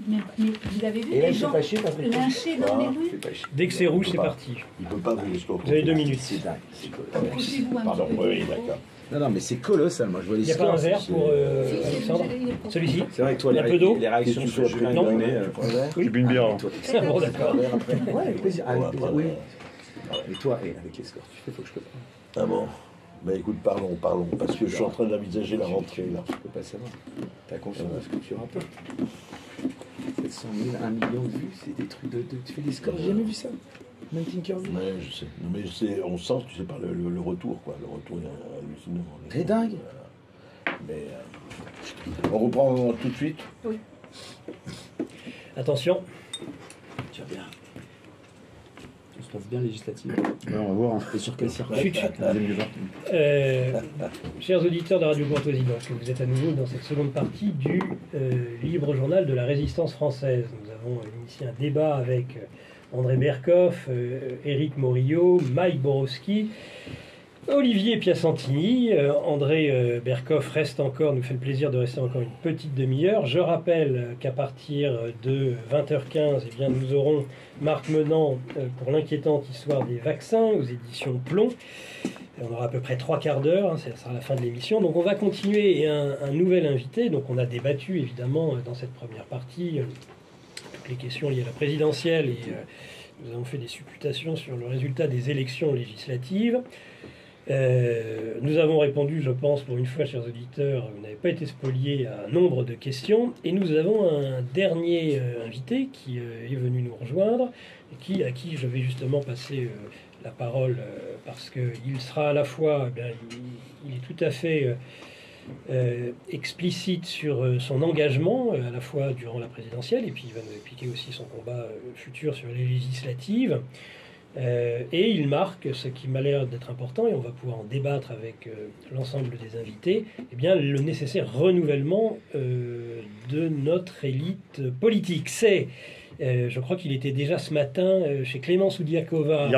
Mais vous avez vu Et là, les il s'est gens fâché parce que... lynchés dans les rues? Dès que c'est rouge, Il c'est peut pas. parti. Il peut pas vous jusqu'au... Vous avez 2 minutes. C'est dingue. Approchez-vous un Pardon, petit peu. oui, du micro. d'accord. Non, mais c'est colossal. Moi, je vois les Il n'y a scores. pas un verre c'est- pour Si, Alexandre? il est pour- Celui-ci? C'est vrai que toi, Il y a un peu d'eau les réactions sur Julien Non. Bonnet, Oui. J'ai bu une bière avant. Ah bon, d'accord. Ouais, avec plaisir. Avec Ouais, plaisir, après, oui. Et toi, et avec les scores, tu fais, faut que je te parle. Ah bon. Bah écoute, parlons, parce que je suis en train d'envisager la rentrée là. Je peux pas savoir. T'as confiance dans ce que tu rapportes. 700 000, 1 million de vues, c'est des trucs de... Tu fais des scores, j'ai jamais vu ça. Même Tinkerview. Ouais, je sais. Non, mais on sent, tu sais pas, le retour, quoi. Le retour est hallucinant. C'est dingue. Mais on reprend tout de suite. Oui. Attention. Tu vas bien. Ça se passe bien législative. Ouais, on va voir. Hein. Et sur quel circuit? Chut, chut. 2020. Chers auditeurs de Radio Courtoisie, donc vous êtes à nouveau dans cette seconde partie du Libre Journal de la Résistance française. Nous avons initié un débat avec André Berkoff, Éric Morillo, Mike Borowski, Olivier Piacentini. André Berkoff nous fait le plaisir de rester encore une petite demi-heure. Je rappelle qu'à partir de 20h15, eh bien, nous aurons Marc Menant pour l'inquiétante histoire des vaccins aux éditions Plomb. On aura à peu près 3/4 d'heure, hein, ça sera la fin de l'émission. Donc on va continuer et un nouvel invité. Donc on a débattu évidemment dans cette première partie toutes les questions liées à la présidentielle et nous avons fait des supputations sur le résultat des élections législatives. Nous avons répondu, je pense, pour une fois, chers auditeurs, vous n'avez pas été spoliés à un nombre de questions. Et nous avons un dernier invité qui est venu nous rejoindre, et à qui je vais justement passer la parole, parce qu'il sera à la fois, eh bien, il est tout à fait explicite sur son engagement, à la fois durant la présidentielle, et puis il va nous expliquer aussi son combat futur sur les législatives. Et il marque ce qui m'a l'air d'être important, et on va pouvoir en débattre avec l'ensemble des invités, eh bien, le nécessaire renouvellement de notre élite politique. C'est, je crois qu'il était déjà ce matin chez Clémence Oudiakova.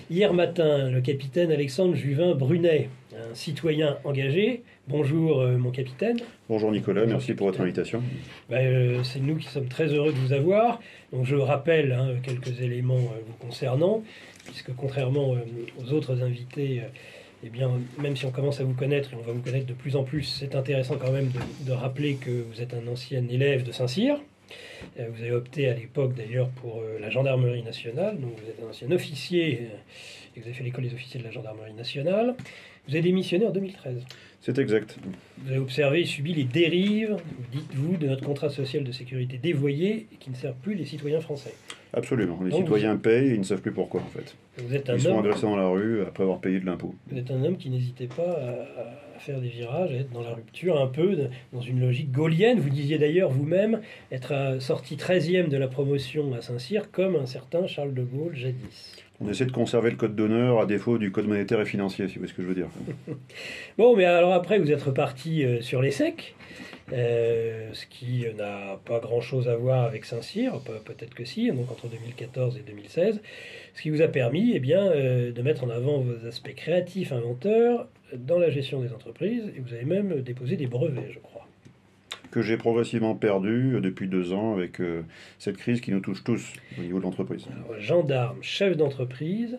Hier matin. Le capitaine Alexandre Juvin-Brunet, un citoyen engagé. Bonjour mon capitaine. Bonjour Nicolas, merci pour votre invitation. C'est nous qui sommes très heureux de vous avoir. Donc je rappelle quelques éléments vous concernant, puisque contrairement aux autres invités, eh bien, même si on commence à vous connaître, et on va vous connaître de plus en plus, c'est intéressant quand même de rappeler que vous êtes un ancien élève de Saint-Cyr. Vous avez opté à l'époque d'ailleurs pour la gendarmerie nationale, donc vous êtes un ancien officier, et vous avez fait l'école des officiers de la gendarmerie nationale. Vous avez démissionné en 2013. C'est exact. Vous avez observé et subi les dérives, dites-vous, de notre contrat social de sécurité dévoyé et qui ne sert plus les citoyens français. Absolument. Les Donc citoyens payent et ils ne savent plus pourquoi en fait. Vous êtes un Ils sont homme, agressés dans la rue après avoir payé de l'impôt. vous êtes un homme qui n'hésitait pas à faire des virages, à être dans la rupture, un peu dans une logique gaulienne. Vous disiez d'ailleurs vous-même être sorti 13e de la promotion à Saint-Cyr comme un certain Charles de Gaulle jadis. On essaie de conserver le code d'honneur à défaut du code monétaire et financier, si vous voyez ce que je veux dire. Bon, mais alors après, vous êtes reparti sur les secs, ce qui n'a pas grand-chose à voir avec Saint-Cyr, peut-être que si, donc entre 2014 et 2016, ce qui vous a permis bien, de mettre en avant vos aspects créatifs, inventeurs, dans la gestion des entreprises, et vous avez même déposé des brevets, je crois. Que j'ai progressivement perdu depuis 2 ans avec cette crise qui nous touche tous au niveau de l'entreprise. Alors, gendarme, chef d'entreprise,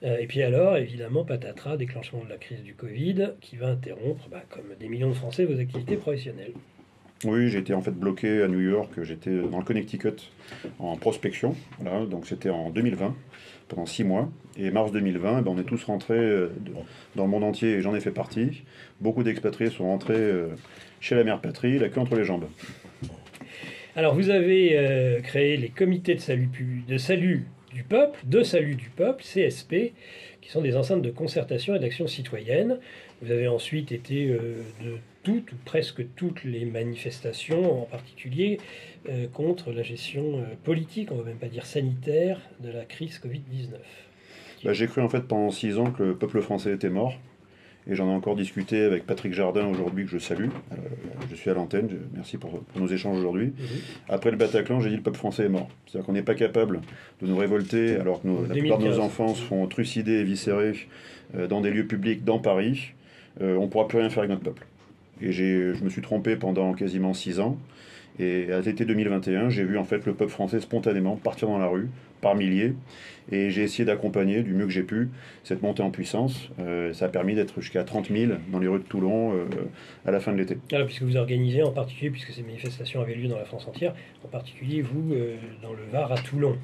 et puis alors, évidemment, patatras, déclenchement de la crise du Covid, qui va interrompre, comme des millions de Français, vos activités professionnelles. Oui, j'ai été en fait bloqué à New York, j'étais dans le Connecticut en prospection, voilà, donc c'était en 2020, pendant 6 mois, et mars 2020, on est tous rentrés dans le monde entier, et j'en ai fait partie. Beaucoup d'expatriés sont rentrés chez la mère patrie, la queue entre les jambes. Alors vous avez créé les comités de salut du peuple, CSP, qui sont des enceintes de concertation et d'action citoyenne. Vous avez ensuite été de toutes ou presque toutes les manifestations, en particulier contre la gestion politique, on ne va même pas dire sanitaire, de la crise Covid-19. J'ai cru en fait pendant 6 ans que le peuple français était mort. Et j'en ai encore discuté avec Patrick Jardin aujourd'hui, que je salue. Je suis à l'antenne, merci pour nos échanges aujourd'hui. Après le Bataclan, j'ai dit le peuple français est mort. C'est-à-dire qu'on n'est pas capable de nous révolter alors que la plupart de nos enfants se font trucider et viscérer dans des lieux publics dans Paris. On ne pourra plus rien faire avec notre peuple. Et je me suis trompé pendant quasiment 6 ans. Et à l'été 2021, j'ai vu en fait le peuple français spontanément partir dans la rue, par milliers, et j'ai essayé d'accompagner du mieux que j'ai pu cette montée en puissance. Ça a permis d'être jusqu'à 30 000 dans les rues de Toulon à la fin de l'été. Alors, puisque vous organisez en particulier, puisque ces manifestations avaient lieu dans la France entière, en particulier vous dans le Var à Toulon.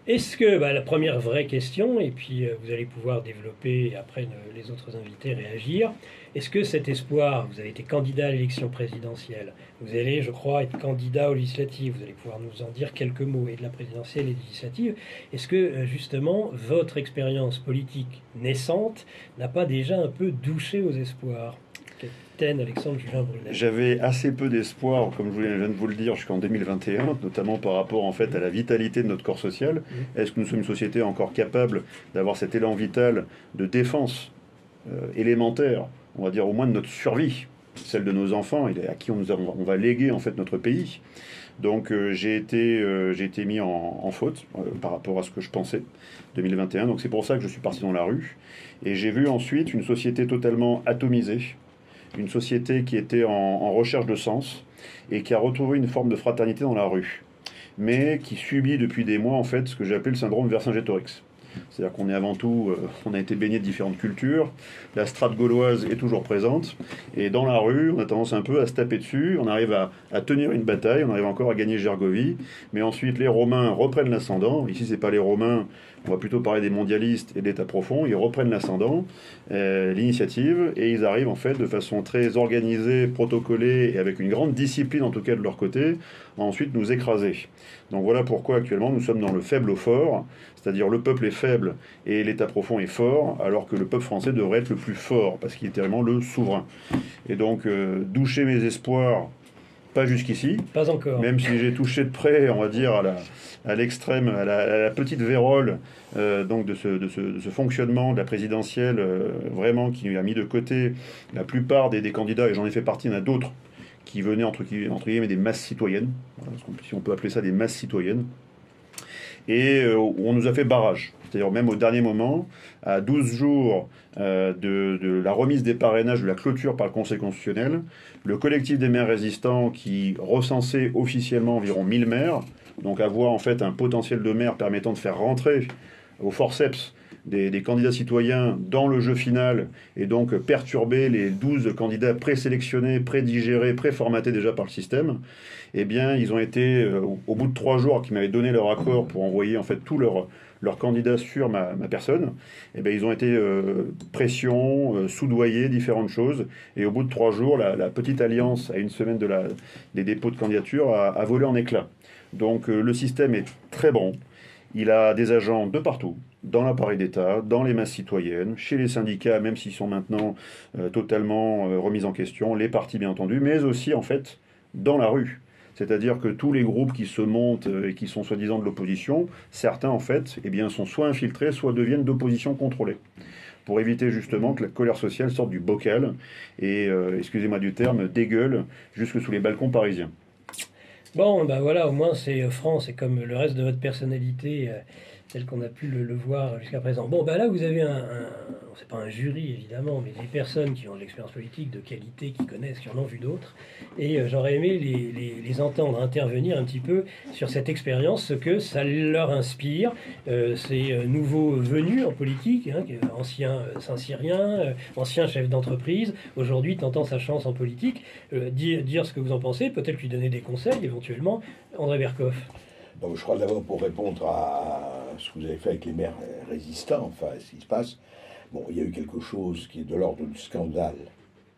Est-ce que, la première vraie question, et puis vous allez pouvoir développer et après les autres invités réagir, est-ce que cet espoir, vous avez été candidat à l'élection présidentielle, vous allez, je crois, être candidat aux législatives, vous allez pouvoir nous en dire quelques mots, et de la présidentielle et des législatives, est-ce que justement votre expérience politique naissante n'a pas déjà un peu douché aux espoirs ? Capitaine Alexandre Julien Brunet. J'avais assez peu d'espoir, comme je viens de vous le dire, jusqu'en 2021, notamment par rapport en fait à la vitalité de notre corps social. Est-ce que nous sommes une société encore capable d'avoir cet élan vital de défense élémentaire, on va dire au moins de notre survie, celle de nos enfants, et à qui on va léguer en fait notre pays. Donc j'ai été mis en faute par rapport à ce que je pensais 2021. Donc c'est pour ça que je suis parti dans la rue. Et j'ai vu ensuite une société totalement atomisée, une société qui était en recherche de sens et qui a retrouvé une forme de fraternité dans la rue, mais qui subit depuis des mois en fait ce que j'ai appelé le syndrome Vercingétorix. C'est-à-dire qu'on est avant tout, on a été baigné de différentes cultures, la strate gauloise est toujours présente, et dans la rue, on a tendance un peu à se taper dessus, on arrive à tenir une bataille, on arrive encore à gagner Gergovie, mais ensuite les Romains reprennent l'ascendant. Ici, c'est pas les Romains, on va plutôt parler des mondialistes et d'État profond, ils reprennent l'ascendant, l'initiative, et ils arrivent en fait de façon très organisée, protocolée, et avec une grande discipline en tout cas de leur côté, à ensuite nous écraser. Donc voilà pourquoi actuellement nous sommes dans le faible au fort, c'est-à-dire le peuple est faible et l'État profond est fort, alors que le peuple français devrait être le plus fort, parce qu'il est vraiment le souverain. Et donc, doucher mes espoirs, pas jusqu'ici. Pas encore. Même si j'ai touché de près, on va dire, à l'extrême, à la petite vérole donc de ce fonctionnement de la présidentielle, vraiment qui a mis de côté la plupart des candidats, et j'en ai fait partie, il y en a d'autres, qui venaient entre guillemets des masses citoyennes, voilà, si on peut appeler ça des masses citoyennes, et on nous a fait barrage. C'est-à-dire même au dernier moment, à 12 jours de la remise des parrainages, de la clôture par le Conseil constitutionnel, le collectif des maires résistants qui recensait officiellement environ 1000 maires, donc avoir en fait un potentiel de maire permettant de faire rentrer au forceps des candidats citoyens dans le jeu final et donc perturber les 12 candidats présélectionnés, prédigérés, préformatés déjà par le système, eh bien ils ont été, au bout de 3 jours qui m'avaient donné leur accord pour envoyer en fait tous leurs candidats sur ma personne, eh bien ils ont été pression, soudoyés, différentes choses, et au bout de 3 jours, la petite alliance à une semaine des dépôts de candidature a volé en éclats. Donc le système est très bon, il a des agents de partout, dans l'appareil d'État, dans les masses citoyennes, chez les syndicats, même s'ils sont maintenant totalement remis en question, les partis bien entendu, mais aussi en fait dans la rue. C'est-à-dire que tous les groupes qui se montent et qui sont soi-disant de l'opposition, certains en fait eh bien, sont soit infiltrés, soit deviennent d'opposition contrôlée, pour éviter justement que la colère sociale sorte du bocal et, excusez-moi du terme, dégueule jusque sous les balcons parisiens. Bon, voilà, au moins c'est franc, c'est comme le reste de votre personnalité, tel qu'on a pu le voir jusqu'à présent. Bon, là vous avez c'est pas un jury évidemment, mais des personnes qui ont de l'expérience politique de qualité, qui connaissent, qui en ont vu d'autres, et j'aurais aimé les entendre intervenir un petit peu sur cette expérience, ce que ça leur inspire, ces nouveaux venus en politique, anciens Saint-Cyriens, anciens chefs d'entreprise, aujourd'hui tentant sa chance en politique, dire ce que vous en pensez, peut-être lui donner des conseils éventuellement. André Berkoff. Donc, je crois d'abord pour répondre à ce que vous avez fait avec les maires résistants, enfin ce qui se passe, bon, il y a eu quelque chose qui est de l'ordre du scandale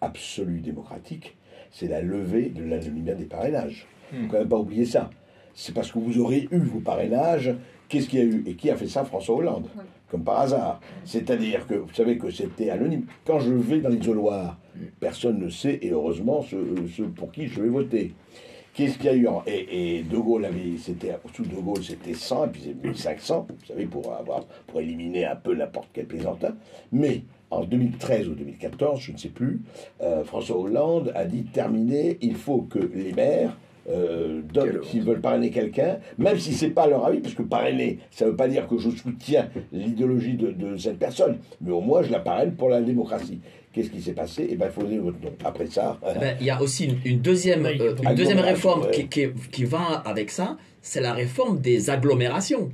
absolu démocratique, c'est la levée de l'anonymat des parrainages. Il ne faut quand même pas oublier ça. C'est parce que vous aurez eu vos parrainages, qu'est-ce qu'il y a eu? Et qui a fait ça? François Hollande, comme par hasard. C'est-à-dire que vous savez que c'était anonyme. Quand je vais dans l'isoloir, personne ne sait, et heureusement, ceux pour qui je vais voter. Qu'est-ce qu'il y a eu et De Gaulle sous De Gaulle c'était 100 et puis c'est 1500, vous savez, pour éliminer un peu n'importe quel plaisantin. Mais en 2013 ou 2014, je ne sais plus, François Hollande a dit terminé, il faut que les maires s'ils veulent parrainer quelqu'un, même si c'est pas leur avis, parce que parrainer, ça veut pas dire que je soutiens l'idéologie de cette personne, mais au moins je la parraine pour la démocratie. Qu'est-ce qui s'est passé? Eh bien, il faut donner votre nom. Après ça... Ben, il y a aussi une deuxième réforme qui va avec ça, c'est la réforme des agglomérations.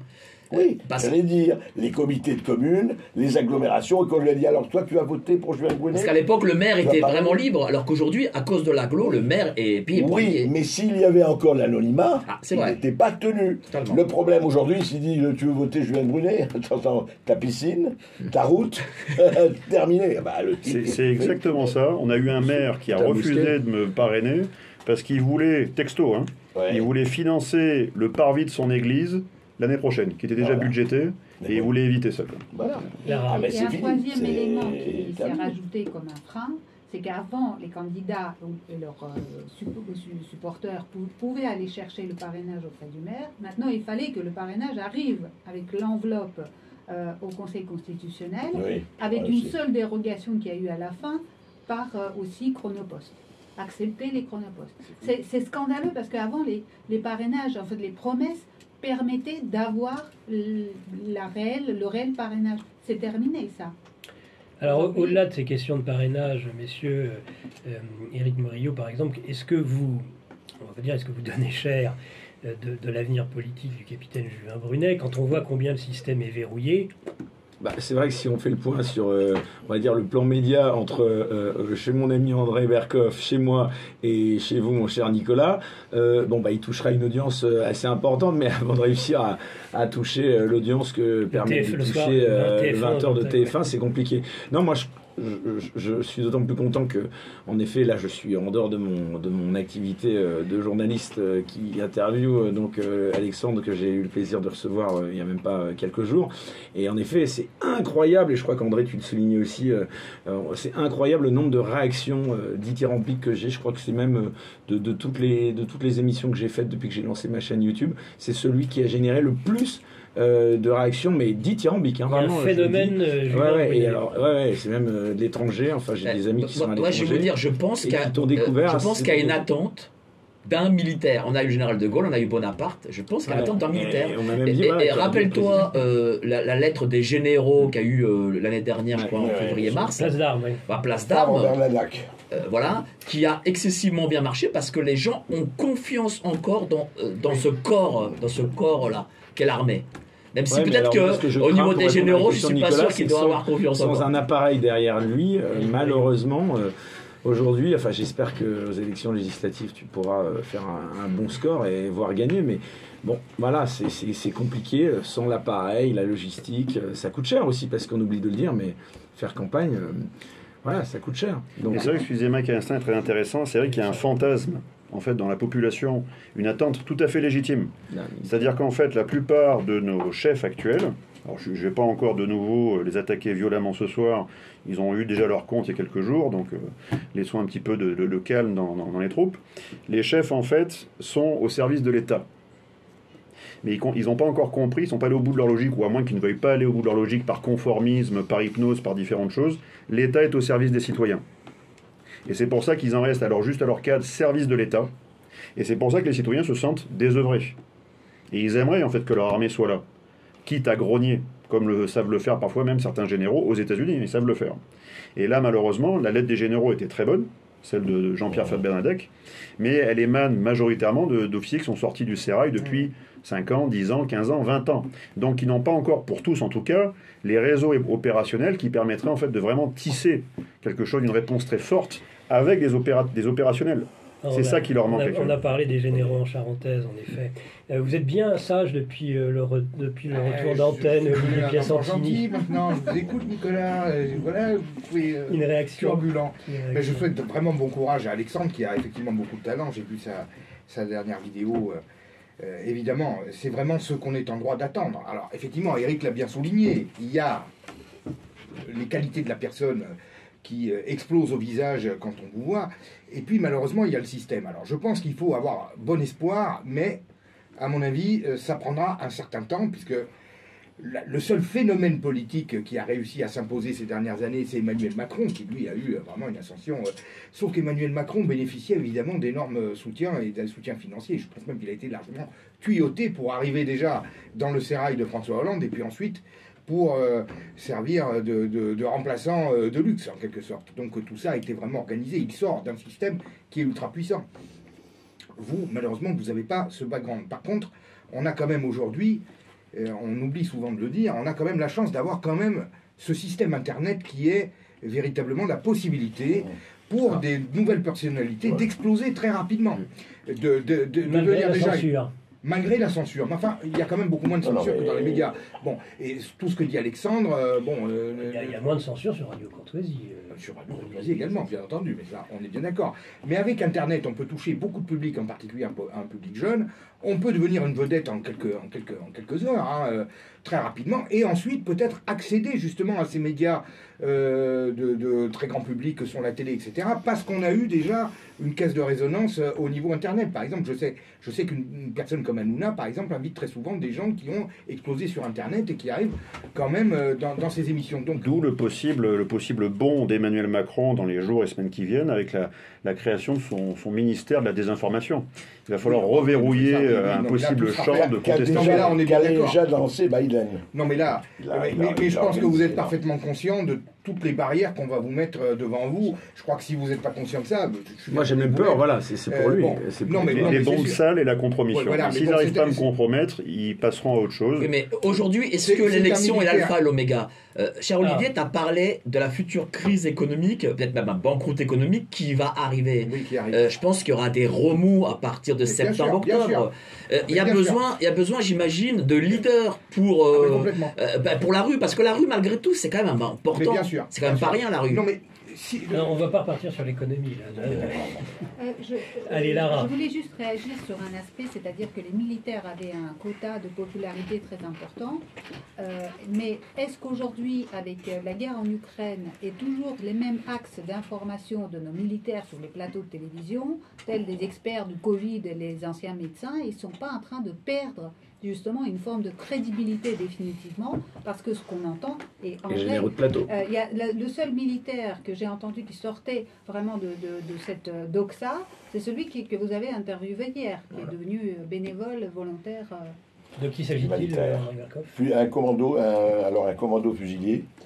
Oui, j'allais dire, les comités de communes, les agglomérations, et quand je l'ai dit, alors toi tu as voté pour Julien Brunet? Parce qu'à l'époque, le maire était vraiment libre, alors qu'aujourd'hui, à cause de l'agglo, le maire est payé pour Oui, lier. mais s'il y avait encore l'anonymat, il vrai. n'était pas tenu. Totalement. Le problème aujourd'hui, s'il dit tu veux voter Julien Brunet, attends, ta piscine, ta route, terminé. Bah, C'est exactement ça. On a eu un maire qui a refusé de me parrainer parce qu'il voulait, texto, hein, il voulait financer le parvis de son église l'année prochaine, qui était déjà budgété, et il voulait éviter ça. Voilà. Et un troisième élément qui s'est rajouté comme un frein, c'est qu'avant, les candidats et leurs supporters pouvaient aller chercher le parrainage auprès du maire. Maintenant, il fallait que le parrainage arrive avec l'enveloppe au Conseil constitutionnel, avec une seule dérogation qu'il y a eu à la fin, par aussi Chronopost. Accepter les Chronopost. C'est scandaleux parce qu'avant, les parrainages, en fait, les promesses, permettait d'avoir le réel parrainage. C'est terminé, ça. Alors, au-delà de ces questions de parrainage, messieurs, Éric Morillo, par exemple, est-ce que vous donnez cher de l'avenir politique du capitaine Julien Brunet quand on voit combien le système est verrouillé? C'est vrai que si on fait le point sur, on va dire, le plan média entre chez mon ami André Berkoff, chez moi et chez vous, mon cher Nicolas, il touchera une audience assez importante, mais avant de réussir à toucher l'audience que permet de toucher 20 heures de TF1, c'est compliqué. Non, moi, je suis d'autant plus content que, en effet, là, je suis en dehors de mon activité de journaliste qui interviewe Alexandre, que j'ai eu le plaisir de recevoir il n'y a même pas quelques jours. Et en effet, c'est incroyable, et je crois qu'André, tu le soulignais aussi, c'est incroyable le nombre de réactions dithyrambiques que j'ai. Je crois que c'est même de toutes les émissions que j'ai faites depuis que j'ai lancé ma chaîne YouTube, c'est celui qui a généré le plus de réactions, mais dithyrambiques. Hein, vraiment, un phénomène. C'est même de l'étranger. Enfin, j'ai des amis qui sont à l'étranger. Je vais vous dire, je pense qu'il y a une attente d'un militaire. On a eu le général de Gaulle, on a eu Bonaparte. Je pense qu'il y a une attente d'un militaire. Et rappelle-toi la lettre des généraux qu'il y a eu l'année dernière, je crois, en février-mars. Place d'Armes. Place d'Armes. Voilà, qui a excessivement bien marché parce que les gens ont confiance encore dans ce corps-là qu'est l'armée. Même si peut-être qu'au niveau des généraux, je ne suis pas sûr qu'il doit avoir confiance sans un appareil derrière lui, malheureusement, aujourd'hui, enfin j'espère qu'aux élections législatives, tu pourras faire un bon score et voir gagner, mais bon, voilà, c'est compliqué, sans l'appareil, la logistique, ça coûte cher aussi, parce qu'on oublie de le dire, mais faire campagne, voilà, ça coûte cher. Donc, c'est vrai que ce que disait Mike à l'instant est très intéressant, c'est vrai qu'il y a un fantasme en fait, dans la population, une attente tout à fait légitime. C'est-à-dire qu'en fait, la plupart de nos chefs actuels, alors je ne vais pas encore de nouveau les attaquer violemment ce soir, ils ont eu déjà leur compte il y a quelques jours, donc laissons un petit peu de calme dans les troupes. Les chefs, en fait, sont au service de l'État. Mais ils n'ont pas encore compris, ils ne sont pas allés au bout de leur logique, ou à moins qu'ils ne veuillent pas aller au bout de leur logique par conformisme, par hypnose, par différentes choses. L'État est au service des citoyens. Et c'est pour ça qu'ils en restent juste à leur cadre service de l'État. Et c'est pour ça que les citoyens se sentent désœuvrés. Et ils aimeraient en fait que leur armée soit là, quitte à grogner, comme savent le faire parfois même certains généraux aux États-Unis, ils savent le faire. Et là, malheureusement, la lettre des généraux était très bonne, celle de Jean-Pierre Fabre-Bernadette, mais elle émane majoritairement d'officiers qui sont sortis du sérail depuis 5 ans, 10 ans, 15 ans, 20 ans. Donc ils n'ont pas encore, pour tous en tout cas, les réseaux opérationnels qui permettraient en fait de vraiment tisser quelque chose, une réponse très forte avec des opérationnels. C'est ça qui leur manque. On a parlé des généraux en charentaise, en effet. Vous êtes bien sage depuis le retour d'antenne, Olivier Piacentini. Maintenant, je vous écoute, Nicolas. Voilà, vous pouvez. Une réaction. Turbulent. Mais je souhaite vraiment bon courage à Alexandre, qui a effectivement beaucoup de talent. J'ai vu sa dernière vidéo. Évidemment, c'est vraiment ce qu'on est en droit d'attendre. Alors, effectivement, Eric l'a bien souligné. Il y a les qualités de la personne qui explose au visage quand on vous voit. Et puis, malheureusement, il y a le système. Alors, je pense qu'il faut avoir bon espoir, mais, à mon avis, ça prendra un certain temps, puisque le seul phénomène politique qui a réussi à s'imposer ces dernières années, c'est Emmanuel Macron, qui, lui, a eu vraiment une ascension. Sauf qu'Emmanuel Macron bénéficiait, évidemment, d'énormes soutiens et d'un soutien financier. Je pense même qu'il a été largement tuyauté pour arriver déjà dans le sérail de François Hollande, et puis ensuite pour servir de remplaçant de luxe, en quelque sorte. Donc tout ça a été vraiment organisé. Il sort d'un système qui est ultra puissant. Vous, malheureusement, vous n'avez pas ce background. Par contre, on a quand même aujourd'hui, on oublie souvent de le dire, on a quand même la chance d'avoir quand même ce système Internet qui est véritablement la possibilité pour des nouvelles personnalités d'exploser très rapidement. De devenir déjà... Censure. Malgré la censure. Mais enfin, il y a quand même beaucoup moins de censure que dans les médias. Bon, et tout ce que dit Alexandre, il y a moins de censure sur Radio Courtoisie. Sur Radio Courtoisie également, bien entendu, mais ça, on est bien d'accord. Mais avec Internet, on peut toucher beaucoup de public, en particulier un public jeune. On peut devenir une vedette en quelques heures, très rapidement, et ensuite peut-être accéder justement à ces médias de très grand public que sont la télé, etc., parce qu'on a eu déjà une caisse de résonance au niveau Internet. Par exemple, je sais qu'une personne comme Hanouna, par exemple, invite très souvent des gens qui ont explosé sur Internet et qui arrivent quand même dans ces émissions. D'où le possible bond d'Emmanuel Macron dans les jours et semaines qui viennent avec la création de son ministère de la désinformation. Il va falloir reverrouiller un possible champ de contestation. Là, on est bien d'accord. Déjà lancé Biden. Non, mais là, mais je pense que vous êtes parfaitement conscient de toutes les barrières qu'on va vous mettre devant vous. Je crois que si vous n'êtes pas conscient de ça... Moi, j'ai même peur, voilà, c'est pour lui. Les bombes sales et la compromission. Voilà, s'ils n'arrivent pas à me compromettre, ils passeront à autre chose. Oui, mais aujourd'hui, est-ce que l'élection est l'alpha et l'oméga? Cher Olivier, tu as parlé de la future crise économique, peut-être même un banqueroute économique qui va arriver. Oui, qui arrive. Je pense qu'il y aura des remous à partir de septembre-octobre. Il y a besoin, j'imagine, de leaders pour la rue, parce que la rue, malgré tout, c'est quand même important. C'est quand même pas rien, la rue. Non, mais non, on ne va pas repartir sur l'économie. Allez, Lara. Je voulais juste réagir sur un aspect, c'est-à-dire que les militaires avaient un quota de popularité très important. Mais est-ce qu'aujourd'hui, avec la guerre en Ukraine et toujours les mêmes axes d'information de nos militaires sur les plateaux de télévision, tels des experts du Covid et les anciens médecins, ils ne sont pas en train de perdre justement une forme de crédibilité définitivement, parce que ce qu'on entend est en vrai, il y a le seul militaire que j'ai entendu qui sortait vraiment de cette doxa, c'est celui que vous avez interviewé hier, qui est devenu bénévole, volontaire. De qui s'agit-il, Puis un commando fusilier